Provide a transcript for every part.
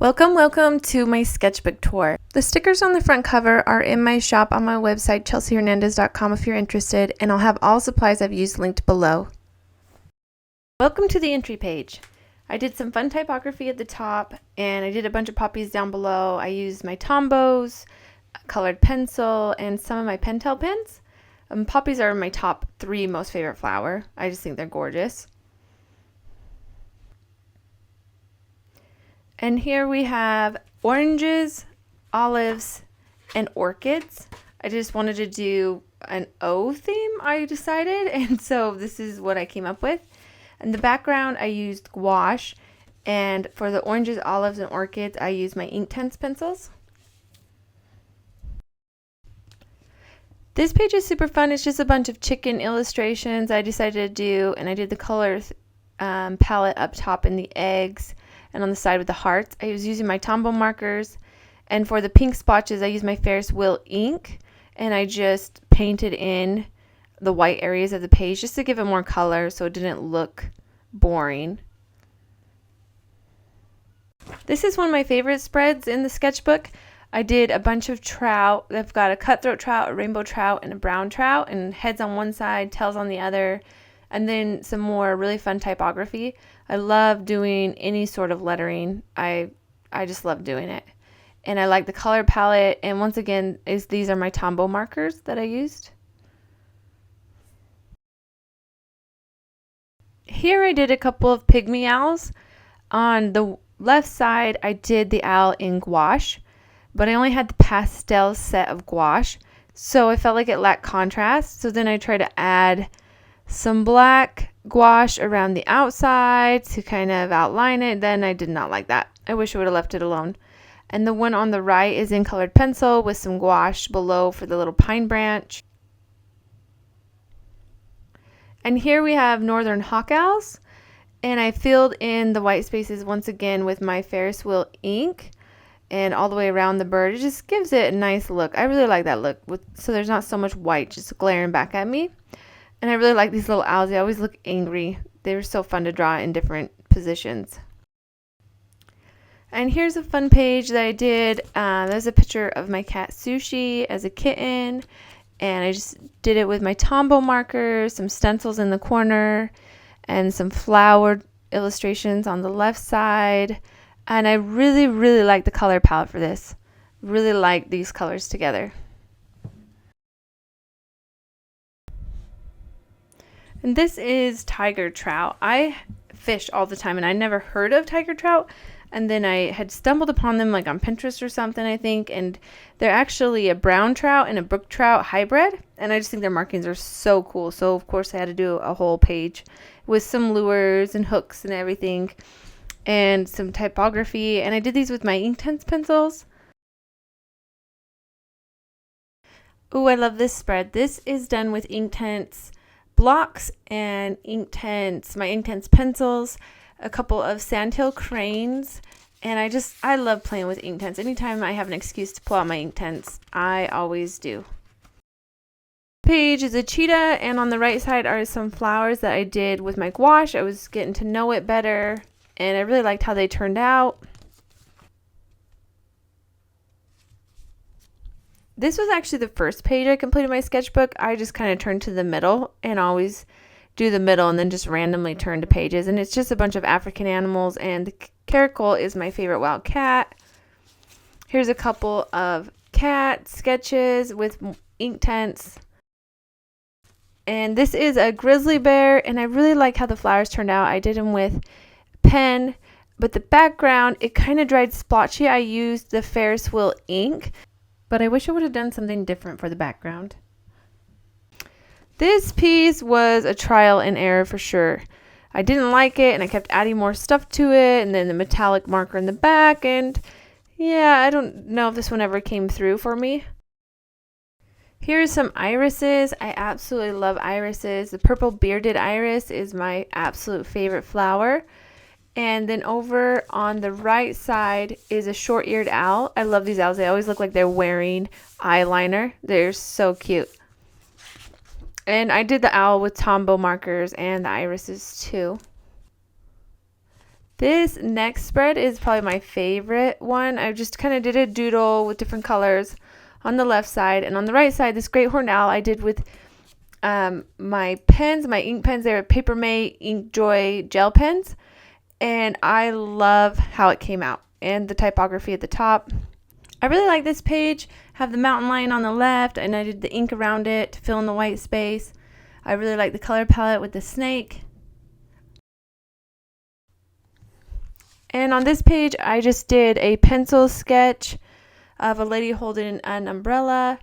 Welcome to my sketchbook tour. The stickers on the front cover are in my shop on my website, chelseahernandez.com, if you're interested, and I'll have all supplies I've used linked below. Welcome to the entry page. I did some fun typography at the top, and I did a bunch of poppies down below. I used my Tombows, colored pencil, and some of my Pentel pens. Poppies are my top 3 most favorite flower. I just think they're gorgeous. And here we have oranges, olives, and orchids. I just wanted to do an O theme, I decided, and so this is what I came up with. In the background, I used gouache, and for the oranges, olives, and orchids, I used my Inktense pencils. This page is super fun. It's just a bunch of chicken illustrations I decided to do, and I did the colors palette up top in the eggs and on the side with the hearts. I was using my Tombow markers, and for the pink splotches I used my Ferris wheel ink, and I just painted in the white areas of the page just to give it more color so it didn't look boring. This is one of my favorite spreads in the sketchbook. I did a bunch of trout. I've got a cutthroat trout, a rainbow trout, and a brown trout, and heads on one side, tails on the other, and then some more really fun typography. I love doing any sort of lettering. I just love doing it. And I like the color palette, and once again, these are my Tombow markers that I used. Here I did a couple of pygmy owls. On the left side, I did the owl in gouache, but I only had the pastel set of gouache, so I felt like it lacked contrast. So then I tried to add some black gouache around the outside to kind of outline it. Then I did not like that. I wish I would have left it alone. And the one on the right is in colored pencil with some gouache below for the little pine branch. And here we have northern hawk owls, and I filled in the white spaces once again with my Ferris wheel ink and all the way around the bird. It just gives it a nice look. I really like that look, so there's not so much white just glaring back at me. And I really like these little owls. They always look angry. They're so fun to draw in different positions. And here's a fun page that I did. There's a picture of my cat Sushi as a kitten. And I just did it with my Tombow markers, some stencils in the corner, and some flower illustrations on the left side. And I really like the color palette for this. Really like these colors together. And this is tiger trout. I fish all the time, and I never heard of tiger trout. And then I had stumbled upon them like on Pinterest or something, I think. And they're actually a brown trout and a brook trout hybrid. And I just think their markings are so cool. So, of course, I had to do a whole page with some lures and hooks and everything and some typography. And I did these with my Inktense pencils. Ooh, I love this spread. This is done with Inktense blocks and my Inktense pencils, a couple of sandhill cranes, and I love playing with Inktense. Anytime I have an excuse to pull out my Inktense, I always do. Page is a cheetah, and on the right side are some flowers that I did with my gouache. I was getting to know it better, and I really liked how they turned out. This was actually the first page I completed my sketchbook. I just kind of turned to the middle and always do the middle and then just randomly turn to pages. And it's just a bunch of African animals, and the caracal is my favorite wild cat. Here's a couple of cat sketches with Inktense. And this is a grizzly bear, and I really like how the flowers turned out. I did them with pen, but the background, it kind of dried splotchy. I used the Ferris wheel ink, but I wish I would have done something different for the background. This piece was a trial and error for sure. I didn't like it, and I kept adding more stuff to it, and then the metallic marker in the back, and yeah, I don't know if this one ever came through for me. Here's some irises. I absolutely love irises. The purple bearded iris is my absolute favorite flower. And then over on the right side is a short-eared owl. I love these owls. They always look like they're wearing eyeliner. They're so cute. And I did the owl with Tombow markers and the irises too. This next spread is probably my favorite one. I just kind of did a doodle with different colors on the left side, and on the right side, this great horned owl I did with my pens, my ink pens. They're Paper Mate Inkjoy gel pens, and I love how it came out and the typography at the top. I really like this page. Have the mountain lion on the left, and I did the ink around it to fill in the white space. I really like the color palette with the snake. And on this page, I just did a pencil sketch of a lady holding an umbrella.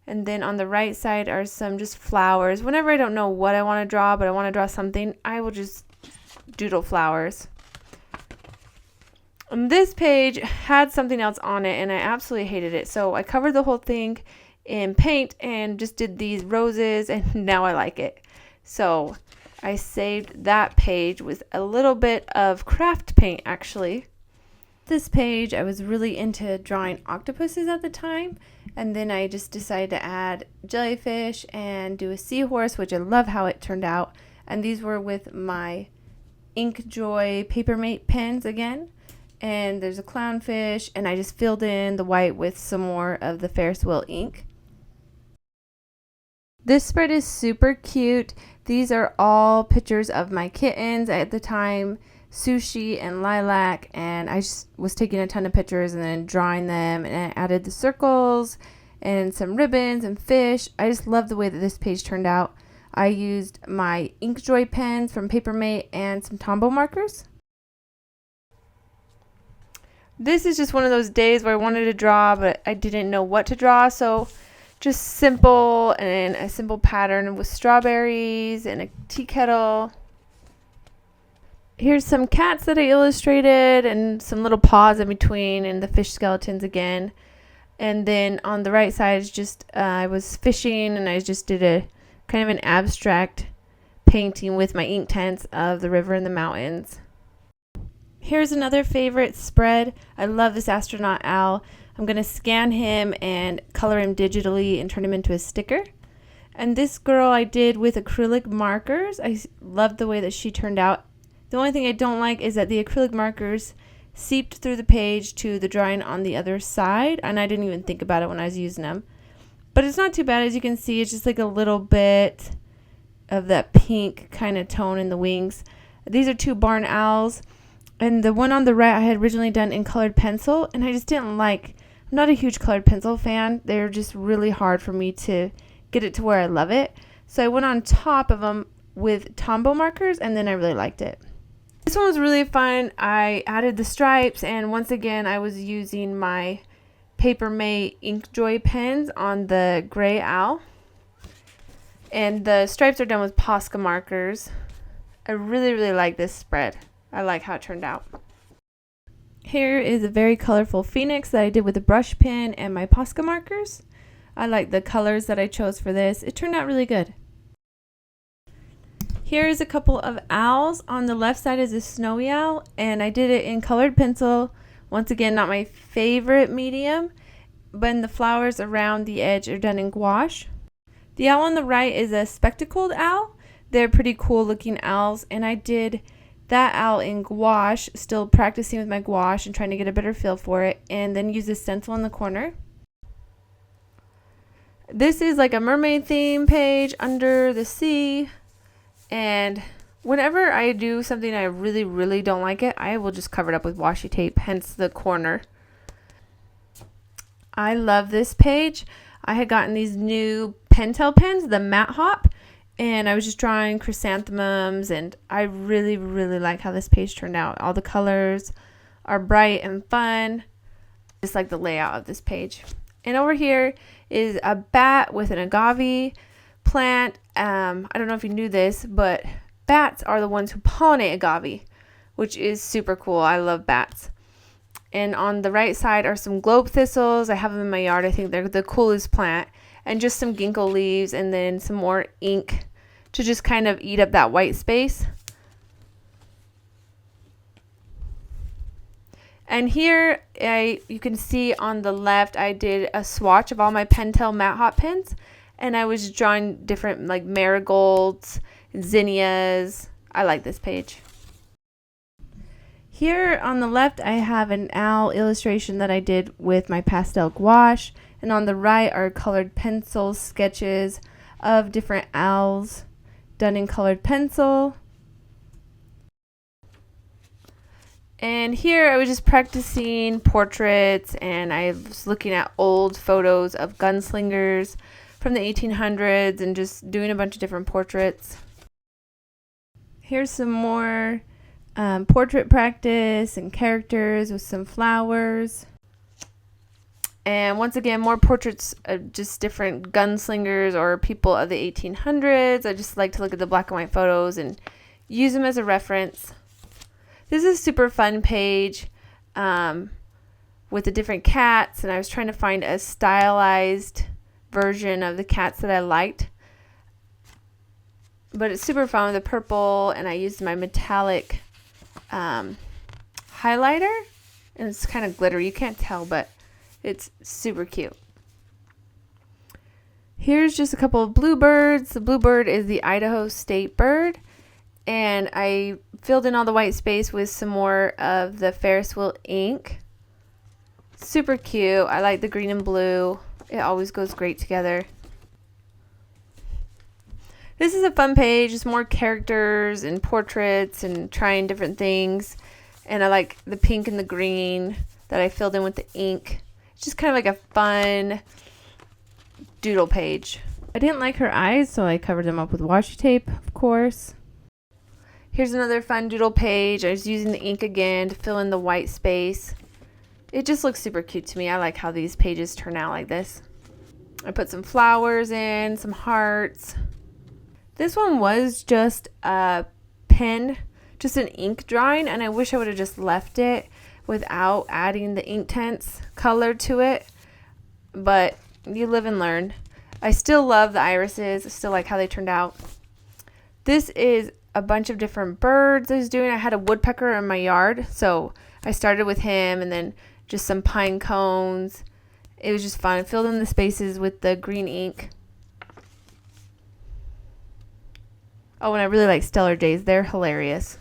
And then on the right side are some just flowers. Whenever I don't know what I want to draw, but I want to draw something, I will just doodle flowers. And this page had something else on it, and I absolutely hated it. So I covered the whole thing in paint and just did these roses, and now I like it. So I saved that page with a little bit of craft paint, actually. This page, I was really into drawing octopuses at the time, and then I just decided to add jellyfish and do a seahorse, which I love how it turned out. And these were with my Inkjoy Paper Mate pens again. And there's a clownfish, and I just filled in the white with some more of the Ferris wheel ink. This spread is super cute. These are all pictures of my kittens at the time, Sushi and Lilac, and I just was taking a ton of pictures and then drawing them, and I added the circles and some ribbons and fish. I just love the way that this page turned out. I used my Inkjoy pens from Paper Mate and some Tombow markers. This is just one of those days where I wanted to draw, but I didn't know what to draw, so just simple and a simple pattern with strawberries and a tea kettle. Here's some cats that I illustrated and some little paws in between and the fish skeletons again. And then on the right side is just I was fishing, and I just did a kind of an abstract painting with my ink tints of the river and the mountains. Here's another favorite spread. I love this astronaut owl. I'm going to scan him and color him digitally and turn him into a sticker. And this girl I did with acrylic markers. I love the way that she turned out. The only thing I don't like is that the acrylic markers seeped through the page to the drawing on the other side, and I didn't even think about it when I was using them. But it's not too bad. As you can see, it's just like a little bit of that pink kind of tone in the wings. These are two barn owls. And the one on the right I had originally done in colored pencil, and I just didn't like, I'm not a huge colored pencil fan. They're just really hard for me to get it to where I love it. So I went on top of them with Tombow markers, and then I really liked it. This one was really fun. I added the stripes, and once again I was using my Paper Mate Inkjoy pens on the gray owl. And the stripes are done with Posca markers. I really like this spread. I like how it turned out. Here is a very colorful phoenix that I did with a brush pen and my Posca markers. I like the colors that I chose for this. It turned out really good. Here is a couple of owls. On the left side is a snowy owl, and I did it in colored pencil. Once again, not my favorite medium, but the flowers around the edge are done in gouache. The owl on the right is a spectacled owl. They're pretty cool looking owls, and I did that owl in gouache, still practicing with my gouache and trying to get a better feel for it, and then use a stencil in the corner. This is like a mermaid theme page under the sea, and whenever I do something I really don't like it, I will just cover it up with washi tape, hence the corner. I love this page. I had gotten these new Pentel pens, the Matte Hop, and I was just drawing chrysanthemums, and I really like how this page turned out. All the colors are bright and fun. Just like the layout of this page. And over here is a bat with an agave plant. I don't know if you knew this, but bats are the ones who pollinate agave, which is super cool. I love bats. And on the right side are some globe thistles. I have them in my yard. I think they're the coolest plant. And just some ginkgo leaves, and then some more ink to just kind of eat up that white space. And here you can see on the left I did a swatch of all my Pentel Matte Hot pens, and I was drawing different like marigolds, zinnias. I like this page. Here on the left, I have an owl illustration that I did with my pastel gouache, and on the right are colored pencil sketches of different owls done in colored pencil. And here I was just practicing portraits, and I was looking at old photos of gunslingers from the 1800s and just doing a bunch of different portraits. Here's some more portrait practice and characters with some flowers. And once again, more portraits of just different gunslingers or people of the 1800s. I just like to look at the black and white photos and use them as a reference. This is a super fun page with the different cats, and I was trying to find a stylized version of the cats that I liked. But it's super fun with the purple, and I used my metallic highlighter, and it's kind of glittery. You can't tell, but it's super cute. Here's just a couple of bluebirds. The bluebird is the Idaho state bird, and I filled in all the white space with some more of the Ferris wheel ink. Super cute. I like the green and blue. It always goes great together. This is a fun page. Just more characters and portraits and trying different things. And I like the pink and the green that I filled in with the ink. It's just kind of like a fun doodle page. I didn't like her eyes, so I covered them up with washi tape, of course. Here's another fun doodle page. I was using the ink again to fill in the white space. It just looks super cute to me. I like how these pages turn out like this. I put some flowers in, some hearts. This one was just a pen, just an ink drawing, and I wish I would have just left it without adding the Inktense color to it. But you live and learn. I still love the irises. I still like how they turned out. This is a bunch of different birds I was doing. I had a woodpecker in my yard, so I started with him and then just some pine cones. It was just fun. I filled in the spaces with the green ink. Oh, and I really like stellar jays. They're hilarious.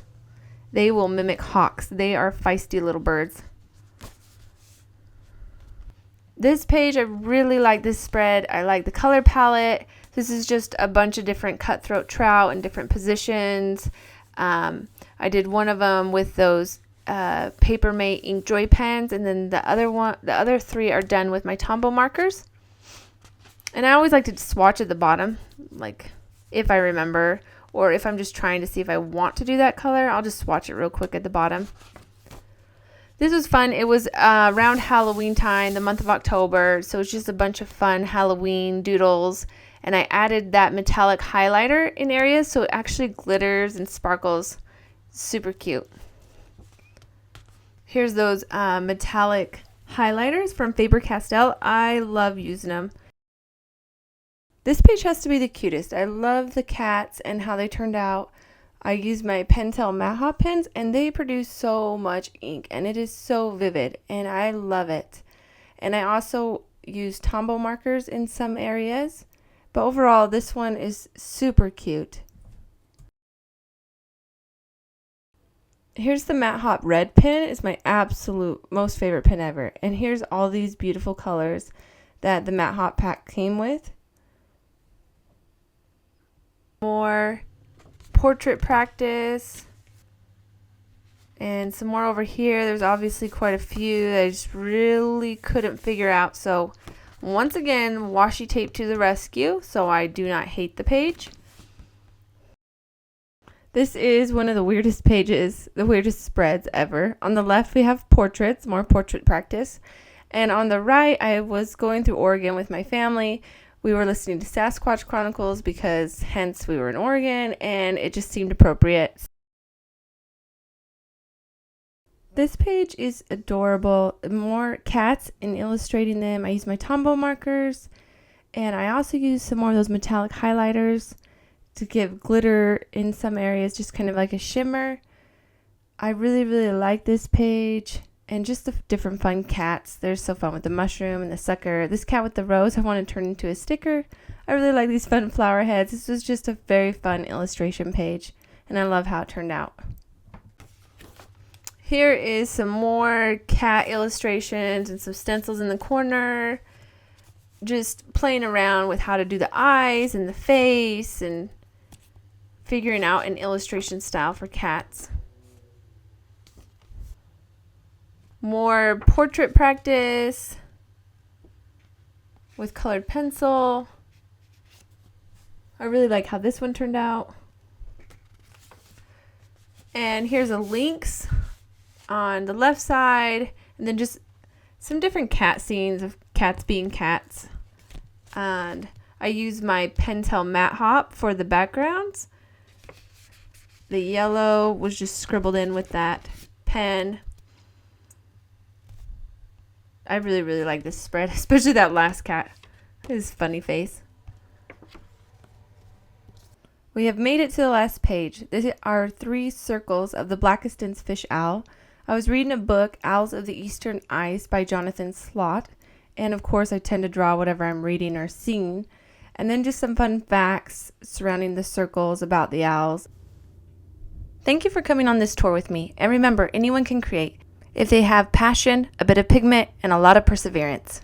They will mimic hawks. They are feisty little birds. This page, I really like this spread. I like the color palette. This is just a bunch of different cutthroat trout in different positions. I did one of them with those Papermate ink joy pens, and then the other three are done with my Tombow markers. And I always like to swatch at the bottom, like if I remember, or if I'm just trying to see if I want to do that color, I'll just swatch it real quick at the bottom. This was fun. It was around Halloween time, the month of October, so it's just a bunch of fun Halloween doodles. And I added that metallic highlighter in areas so it actually glitters and sparkles. Super cute. Here's those metallic highlighters from Faber-Castell. I love using them. This page has to be the cutest. I love the cats and how they turned out. I use my Pentel Matte Hot pens, and they produce so much ink, and it is so vivid, and I love it. And I also use Tombow markers in some areas, but overall this one is super cute. Here's the Matte Hot red pen. It's my absolute most favorite pen ever. And here's all these beautiful colors that the Matte Hot pack came with. More portrait practice. And some more over here. There's obviously quite a few that I just really couldn't figure out. So once again, washi tape to the rescue so I do not hate the page. This is one of the weirdest pages, the weirdest spreads ever. On the left, we have portraits, more portrait practice. And on the right, I was going through Oregon with my family. We were listening to Sasquatch Chronicles because hence we were in Oregon, and it just seemed appropriate. This page is adorable. More cats and illustrating them. I use my Tombow markers, and I also use some more of those metallic highlighters to give glitter in some areas, just kind of like a shimmer. I really, really like this page, and just the different fun cats. They're so fun with the mushroom and the sucker. This cat with the rose, I want to turn into a sticker. I really like these fun flower heads. This was just a very fun illustration page, and I love how it turned out. Here is some more cat illustrations and some stencils in the corner. Just playing around with how to do the eyes and the face and figuring out an illustration style for cats. More portrait practice with colored pencil. I really like how this one turned out. And here's a lynx on the left side, and then just some different cat scenes of cats being cats. And I use my Pentel Matte Hop for the backgrounds. The yellow was just scribbled in with that pen. I really, really like this spread, especially that last cat. His funny face. We have made it to the last page. These are 3 circles of the Blakiston's fish owl. I was reading a book, Owls of the Eastern Ice by Jonathan Slott. And of course, I tend to draw whatever I'm reading or seeing. And then just some fun facts surrounding the circles about the owls. Thank you for coming on this tour with me. And remember, anyone can create if they have passion, a bit of pigment, and a lot of perseverance.